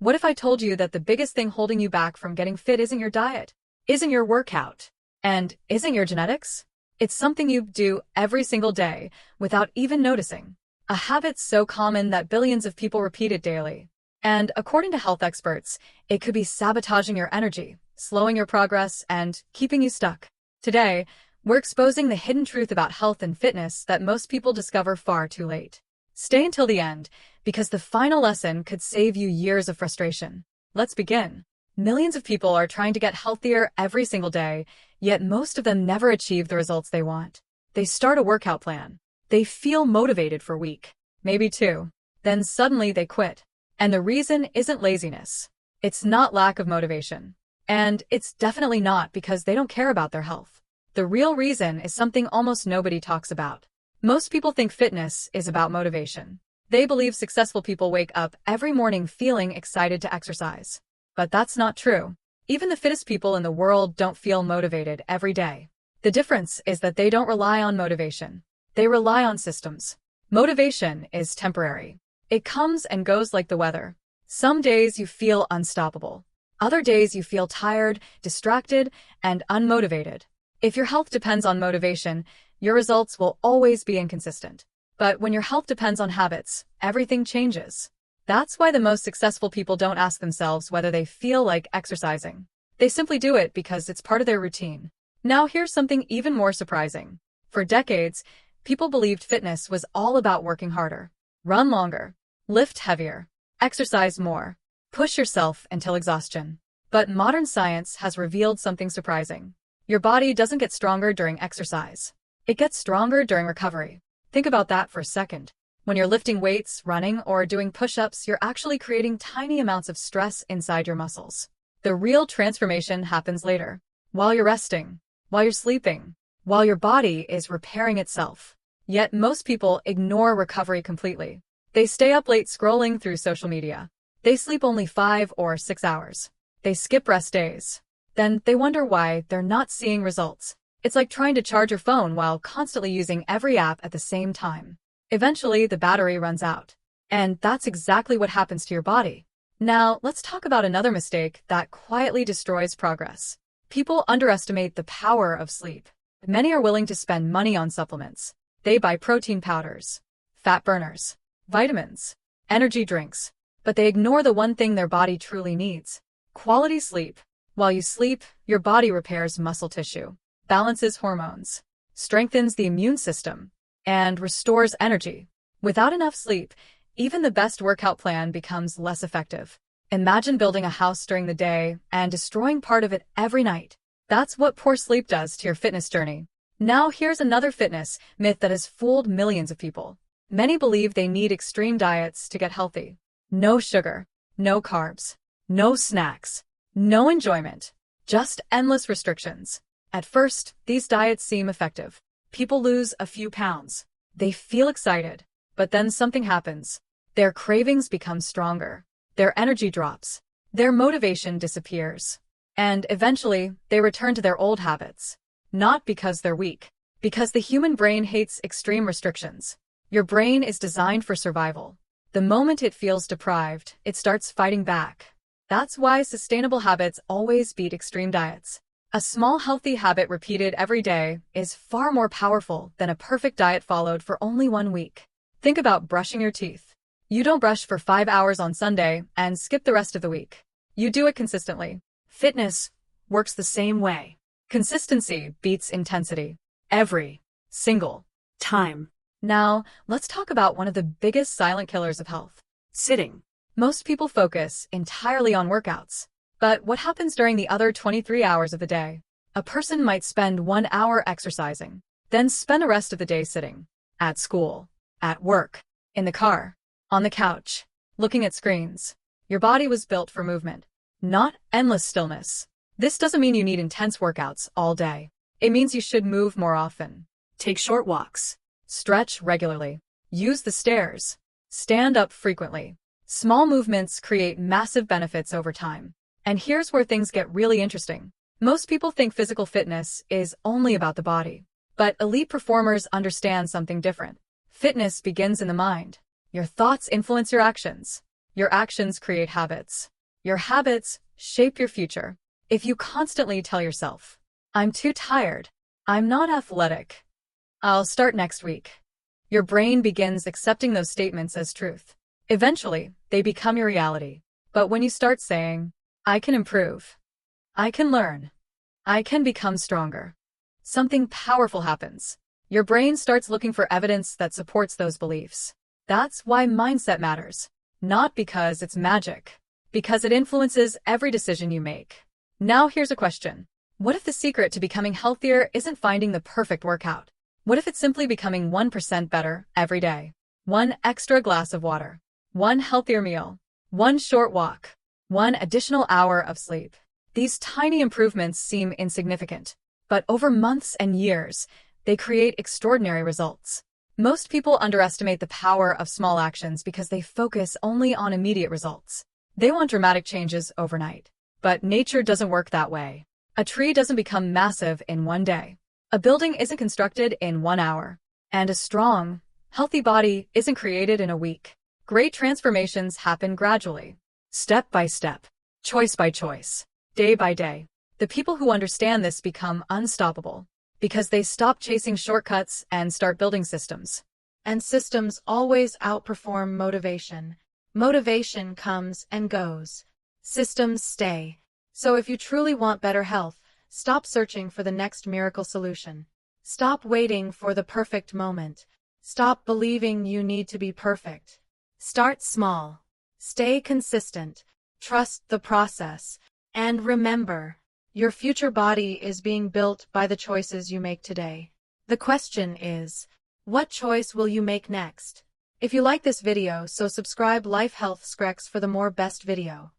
What if I told you that the biggest thing holding you back from getting fit isn't your diet, isn't your workout, and isn't your genetics? It's something you do every single day without even noticing. A habit so common that billions of people repeat it daily. And according to health experts, it could be sabotaging your energy, slowing your progress, and keeping you stuck. Today, we're exposing the hidden truth about health and fitness that most people discover far too late. Stay until the end, because the final lesson could save you years of frustration. Let's begin. Millions of people are trying to get healthier every single day, yet most of them never achieve the results they want. They start a workout plan. They feel motivated for a week, maybe two. Then suddenly they quit. And the reason isn't laziness. It's not lack of motivation. And it's definitely not because they don't care about their health. The real reason is something almost nobody talks about. Most people think fitness is about motivation. They believe successful people wake up every morning feeling excited to exercise. But that's not true. Even the fittest people in the world don't feel motivated every day. The difference is that they don't rely on motivation. They rely on systems. Motivation is temporary. It comes and goes like the weather. Some days you feel unstoppable. Other days you feel tired, distracted, and unmotivated. If your health depends on motivation, your results will always be inconsistent. But when your health depends on habits, everything changes. That's why the most successful people don't ask themselves whether they feel like exercising. They simply do it because it's part of their routine. Now here's something even more surprising. For decades, people believed fitness was all about working harder. Run longer, lift heavier, exercise more, push yourself until exhaustion. But modern science has revealed something surprising. Your body doesn't get stronger during exercise. It gets stronger during recovery. Think about that for a second. When you're lifting weights, running, or doing push-ups, you're actually creating tiny amounts of stress inside your muscles. The real transformation happens later, while you're resting, while you're sleeping, while your body is repairing itself. Yet most people ignore recovery completely. They stay up late scrolling through social media. They sleep only 5 or 6 hours. They skip rest days. Then they wonder why they're not seeing results. It's like trying to charge your phone while constantly using every app at the same time. Eventually, the battery runs out. And that's exactly what happens to your body. Now, let's talk about another mistake that quietly destroys progress. People underestimate the power of sleep. Many are willing to spend money on supplements. They buy protein powders, fat burners, vitamins, energy drinks, but they ignore the one thing their body truly needs: quality sleep. While you sleep, your body repairs muscle tissue, balances hormones, strengthens the immune system, and restores energy. Without enough sleep, even the best workout plan becomes less effective. Imagine building a house during the day and destroying part of it every night. That's what poor sleep does to your fitness journey. Now here's another fitness myth that has fooled millions of people. Many believe they need extreme diets to get healthy. No sugar, no carbs, no snacks, no enjoyment, just endless restrictions. At first, these diets seem effective. People lose a few pounds. They feel excited. But then something happens. Their cravings become stronger. Their energy drops. Their motivation disappears. And eventually, they return to their old habits. Not because they're weak. Because the human brain hates extreme restrictions. Your brain is designed for survival. The moment it feels deprived, it starts fighting back. That's why sustainable habits always beat extreme diets. A small healthy habit repeated every day is far more powerful than a perfect diet followed for only 1 week. Think about brushing your teeth. You don't brush for 5 hours on Sunday and skip the rest of the week. You do it consistently. Fitness works the same way. Consistency beats intensity. Every single time. Now, let's talk about one of the biggest silent killers of health: sitting. Most people focus entirely on workouts. But what happens during the other 23 hours of the day? A person might spend 1 hour exercising, then spend the rest of the day sitting. At school, at work, in the car, on the couch, looking at screens. Your body was built for movement, not endless stillness. This doesn't mean you need intense workouts all day. It means you should move more often. Take short walks. Stretch regularly. Use the stairs. Stand up frequently. Small movements create massive benefits over time. And here's where things get really interesting. Most people think physical fitness is only about the body. But elite performers understand something different. Fitness begins in the mind. Your thoughts influence your actions. Your actions create habits. Your habits shape your future. If you constantly tell yourself, I'm too tired, I'm not athletic, I'll start next week, your brain begins accepting those statements as truth. Eventually, they become your reality. But when you start saying, I can improve, I can learn, I can become stronger, something powerful happens. Your brain starts looking for evidence that supports those beliefs. That's why mindset matters. Not because it's magic, because it influences every decision you make. Now here's a question. What if the secret to becoming healthier isn't finding the perfect workout? What if it's simply becoming 1% better every day? One extra glass of water, one healthier meal, one short walk, one additional hour of sleep. These tiny improvements seem insignificant, but over months and years, they create extraordinary results. Most people underestimate the power of small actions because they focus only on immediate results. They want dramatic changes overnight. But nature doesn't work that way. A tree doesn't become massive in one day. A building isn't constructed in 1 hour. And a strong, healthy body isn't created in a week. Great transformations happen gradually, step by step, choice by choice, day by day. The people who understand this become unstoppable because they stop chasing shortcuts and start building systems. And systems always outperform motivation. Motivation comes and goes. Systems stay. So if you truly want better health, stop searching for the next miracle solution. Stop waiting for the perfect moment. Stop believing you need to be perfect. Start small. Stay consistent. Trust the process. And remember, your future body is being built by the choices you make today. The question is, what choice will you make next? If you like this video, so subscribe Life Health Screx for the more best video.